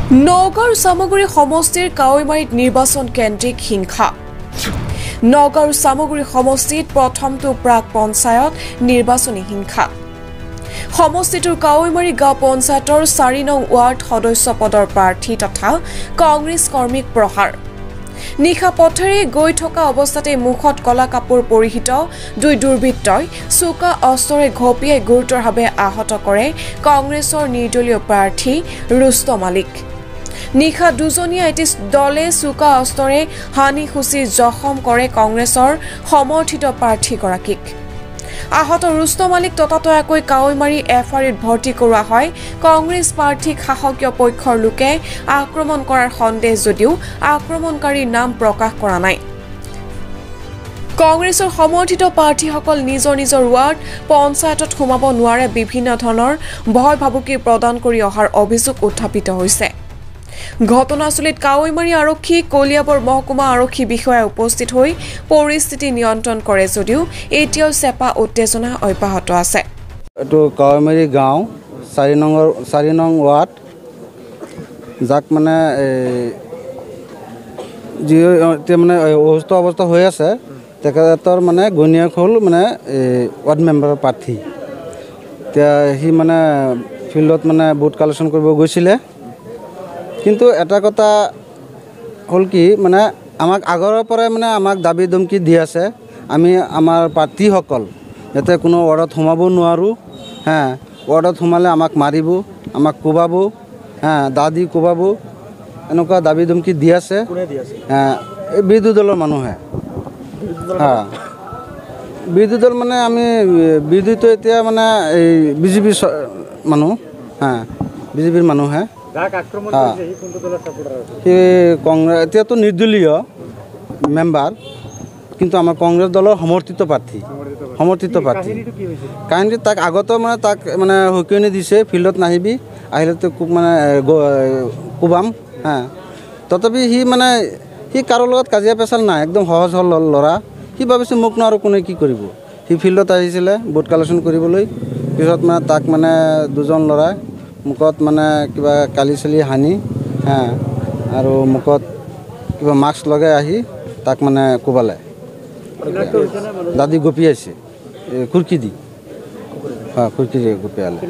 নগাঁৱৰ সামগুৰি সমষ্টিৰ কাৱৈমাৰীত নিৰ্বাচন কেন্দ্ৰিক হিংসা নগাঁৱৰ সামগুৰি সমষ্টিত প্ৰথমটো প্ৰাক পঞ্চায়ত নিৰ্বাচনী হিংসা সমষ্টিটোৰ কাৱৈমাৰী গাঁও পঞ্চায়তৰ 4 নং ৱাৰ্ড সদস্য পদৰ প্ৰাৰ্থী তথা কংগ্ৰেছ কৰ্মীক প্ৰহাৰ নিশা পথেৰে গৈ থকা অৱস্থাতে মুখত কলা কাপোৰ পৰিহিত দুই দুৰ্বৃত্তই চোকা অস্ত্ৰৰে ঘপিয়াই গুৰুতৰভাৱে আহত কৰে কংগ্ৰেছৰ নিৰ্দলীয় প্ৰাৰ্থী ৰুস্তম আলীক নিশা দুজনীয়া এটি দলে চোকা অস্ত্ৰৰে হানি খুচি জখম কৰে কংগ্ৰেছৰ সমৰ্থিত প্ৰাৰ্থীগৰাকীক আহত ৰুস্তম আলীক ততাতয়াকৈ কাৱৈমাৰী এফআইত ভৰ্তি কৰোৱা হয় কংগ্ৰেছ প্ৰাৰ্থীক শাসকীয় পক্ষৰ লোকে আক্ৰমণ কৰাৰ সন্দেহ যদিও আক্ৰমণকাৰীৰ নাম প্ৰকাশ কৰা নাই কংগ্ৰেছৰ সমৰ্থিত প্ৰাৰ্থীসকল নিজৰ নিজৰ ৱাৰ্ড পঞ্চায়তত সোমাব নোৱাৰে বিভিন্ন ধৰণৰ ভয় ভাবুকি প্ৰদান কৰি অহাৰ অভিযোগ উত্থাপিত হৈছে ঘটনাস্থলীত কাৱৈমাৰী আৰক্ষী কলিয়াবৰ মহকুমা আৰক্ষী বিষয়া উপস্থিত হৈ পৰিস্থিতি নিয়ন্ত্ৰণ কৰে যদিও এতিয়াও চেপা উত্তেজনা অব্যাহত আছে এটো কাৱৈমাৰী গাঁও 4 নং ৱাৰ্ড যাক মানে অসুস্থ অৱস্থা হৈ আছে তেখেতৰ মানে গণিয়াক হ'ল মানে ৱাৰ্ড মেম্বাৰৰ প্ৰাৰ্থী এতিয়া সি মানে ফিল্ডত মানে ভোট কালেকশ্যন কৰিব গৈছিলে কিন্তু এটা কথা হল কি মানে আমাক আগৰ পৰাই মানে আমাক দাবী ধমকি দি আছে আমি আমাৰ প্ৰাৰ্থীসকল যাতে কোনো ৱাৰ্ডত সোমাব নোৱাৰো হ্যাঁ ৱাৰ্ডত সোমালে আমাক মাৰিব আমাক কোবাব হ্যাঁ দাদি কোবাব এনেকুৱা দাবী ধমকি দি আছে এই বিৰোধী দলৰ মানুহে হ্যাঁ বিৰোধী দল মানে আমি বিৰোধীটো এতিয়া মানে এই বিজেপি মানুহ হ্যাঁ বিজেপিৰ মানুহে কংগ্ৰেছ এতিয়াতো নিৰ্দলীয় মেম্বাৰ কিন্তু আমাৰ কংগ্ৰেছ দলৰ সমৰ্থিত প্ৰাৰ্থী কাহিনী তাক আগতে মানে তাক মানে হুকিয়নি দিছে ফিল্ডত নাহিবি আহিলে তো মানে কোবাম হ্যাঁ তথাপি সি মানে সি কাৰোৰ লগত কাজিয়া পেচাল নাই একদম সহজ সৰল ল'ৰা সি ভাবিছে মোক ন আৰু কোনে কি কৰিব সি ফিল্ডত আহিছিলে ভোট কালেকশ্যন কৰিবলৈ পিছত মানে তাক মানে দুজন ল'ৰাই মুখত মানে কিবা কালি চালি হানি হ্যাঁ আৰু মুখত কিবা মাস্ক লগাই আহি তাক মানে কোবালে দাদি গপিয়াইছে খুৰকি দি হ্যাঁ খুৰকি দি গপিয়ালে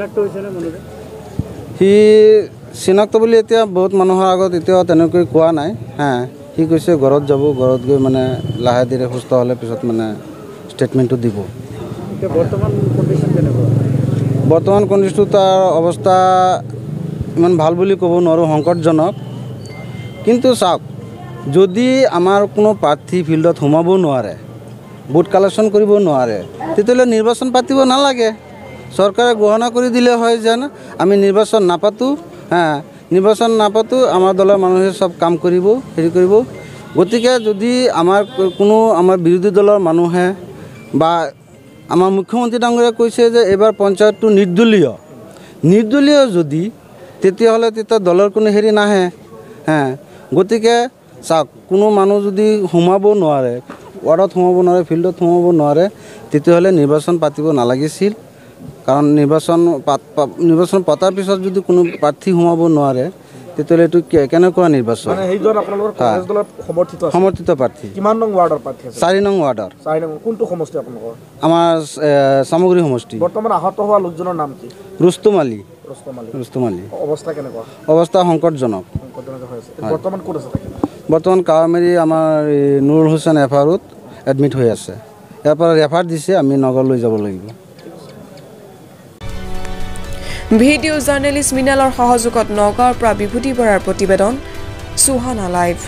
সি চিনাক্ত বুলি এতিয়া বহুত মানুহৰ আগত এতিয়াও তেনেকৈ কোৱা নাই হ্যাঁ সি কৈছে ঘৰত যাব ঘৰত গৈ মানে লাহে ধীৰে সুস্থ হ'লে পিছত মানে ষ্টেটমেণ্টটো দিব বৰ্তমান কণ্ডিশ্যনটো তাৰ অৱস্থা ইমান ভাল বুলি ক'ব নোৱাৰোঁ সংকটজনক কিন্তু চাওক যদি আমাৰ কোনো প্ৰাৰ্থী ফিল্ডত সোমাব নোৱাৰে ভোট কালেকশ্যন কৰিব নোৱাৰে তেতিয়াহ'লে নিৰ্বাচন পাতিব নালাগে চৰকাৰে ঘোষণা কৰি দিলে হয় যেন আমি নিৰ্বাচন নাপাতোঁ হ্যাঁ নিৰ্বাচন নাপাতোঁ আমাৰ দলৰ মানুহে চব কাম কৰিব হেৰি কৰিব গতিকে যদি আমাৰ বিৰোধী দলৰ মানুহে বা আমাৰ মুখ্যমন্ত্ৰী ডাঙৰীয়াই কৈছে যে এইবাৰ পঞ্চায়তটো নিৰ্দলীয় যদি তেতিয়াহ'লে তেতিয়া দলৰ কোনো হেৰি নাহে হ্যাঁ গতিকে চাওক কোনো মানুহ যদি সোমাব নোৱাৰে ৱাৰ্ডত সোমাব নোৱাৰে ফিল্ডত সোমাব নোৱাৰে তেতিয়াহ'লে নিৰ্বাচন পাতিব নালাগিছিল কাৰণ নিৰ্বাচন পতাৰ পিছত যদি কোনো প্ৰাৰ্থী সোমাব নোৱাৰে তেতিয়াহ'লে এইটো কেনেকুৱা নিৰ্বাচন সমৰ্থিত প্ৰাৰ্থী কিমান নং ৱাৰ্ডৰ প্ৰাৰ্থী আছে 4 নং ৱাৰ্ডৰ কোনটো সমষ্টি আপোনালোকৰ আমাৰ সামগ্ৰী সমষ্টি বৰ্তমান আহত হোৱা লোকজনৰ নাম কি ৰুস্তম আলী অৱস্থা কেনেকুৱা অৱস্থা সংকটজনক বৰ্তমান ক'ত আছে বৰ্তমান কাৱৈমাৰী আমাৰ নুৰুল হুছেইন এফআইত এডমিট হৈ আছে ইয়াৰ পৰা ৰেফাৰ দিছে আমি নগৰ লৈ যাব লাগিব ভিডিঅ' জাৰ্নেলিষ্ট মিনালৰ সহযোগত নগাঁৱৰ পৰা বিভূতি বৰাৰ প্ৰতিবেদন সুহানা লাইভ